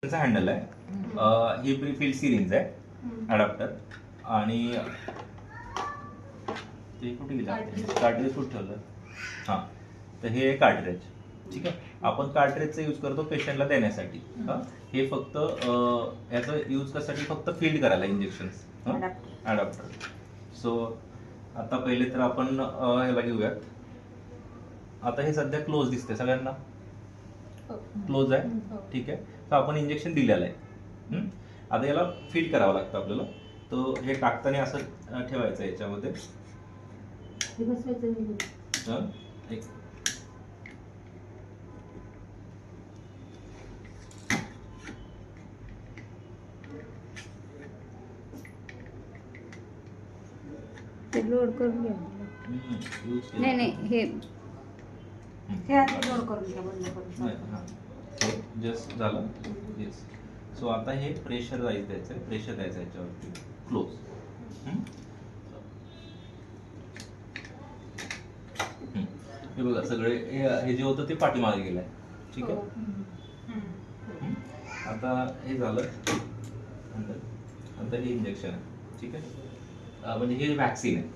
Handle आहे. ही prefill syringe आहे, adapter. आणि ते कुठे गेलं, कार्ट्रिज कुठे ठेवलं? हां, तर हे कार्ट्रिज. ठीक आहे, आपण कार्ट्रिजचा यूज करतो पेशंटला देण्यासाठी. हे फक्त याचा यूज कशासाठी, फक्त फील्ड करायला इंजेक्शन्स, अडॅप्टर. सो आता पहिले तर आपण ह्याला घेऊयात. आता हे सध्या क्लोज दिसते सगळ्यांना, क्लोज आहे. ठीक आहे, तर आपण इंजेक्शन दिलेलं आहे. आता याला फील करावं लागतं आपल्याला. तर हे टाकताना असं ठेवायचं याच्यामध्ये. एक लोड करून घ्या. नाही नाही, हे लोड करून घ्या, बंद करून. जस्ट झालं. येस. सो आता हे प्रेशर द्यायचं, प्रेशर द्यायचं याच्यावरती. क्लोज. हे बघा सगळे हे जे होतं ते पाठीमागे गेलंय. ठीक आहे. आता हे झालं. नंतर हे इंजेक्शन आहे. ठीक आहे, म्हणजे हे वॅक्सिन आहे.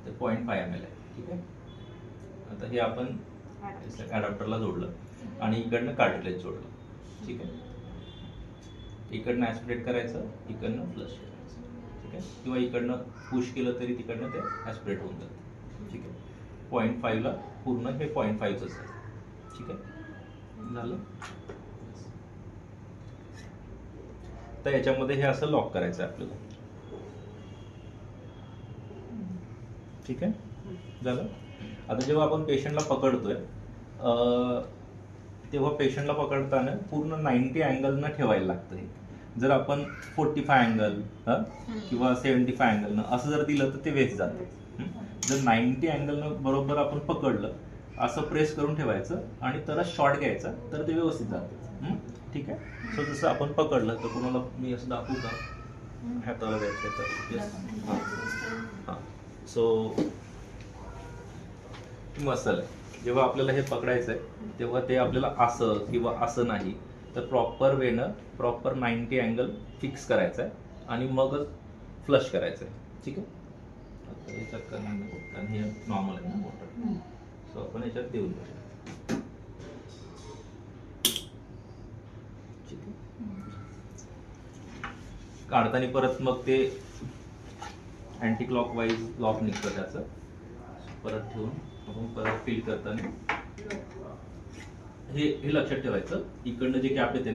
ते 0.5 ml आहे. ठीक आहे. आता हे आपण अडॅप्टरला जोडलं आणि इकडनं कार्ट्रिज जोडलं. ठीक आहे, इकडनं ऍस्पिरेट करायचं, इकडनं फ्लश करायचं. ठीक आहे, किंवा इकडनं पुश केलं तरी तिकडनं ते ऍस्पिरेट होऊन जातं. ठीक आहे, 0.5 ला पूर्ण हे 0.5च आहे. ठीक आहे, झालं. तर याच्यामध्ये हे असं लॉक करायचं आहे आपल्याला. ठीक आहे, झालं. आता जेव्हा आपण पेशंटला पकडतोय तेव्हा पेशंटला पकडताना पूर्ण 90 अँगलनं ठेवायला लागतं. हे जर आपण 45 अँगल किंवा 75 अँगलनं असं जर दिलं तर ते वेस्ट जातं. जर 90 अँगलनं बरोबर आपण पकडलं, असं प्रेस करून ठेवायचं आणि तरच शॉट घ्यायचा, तर ते व्यवस्थित जातं. ठीक आहे. सो जसं आपण पकडलं तर तुम्हाला मी असं दाखवू का, हाताला द्यायचं तर. हां, सो मसल आहे. जेव्हा आपल्याला हे पकडायचं आहे तेव्हा ते आपल्याला असं किंवा असं नाही, तर प्रॉपर वेनं प्रॉपर 90 अँगल फिक्स करायचं आहे आणि मगच फ्लश करायचं आहे. ठीक आहे. आता याच्यात करणार नाही कारण हे नॉर्मल आहे ना मोटर. सो आपण याच्यात देऊन देऊ. ठीक आहे, काढताना परत मग ते अँटी क्लॉकवाईज लॉक निघतं त्याचं. परत ठेवून आपण परत फिल करताना हे लक्षात ठेवायचं, इकडनं जे कॅप येते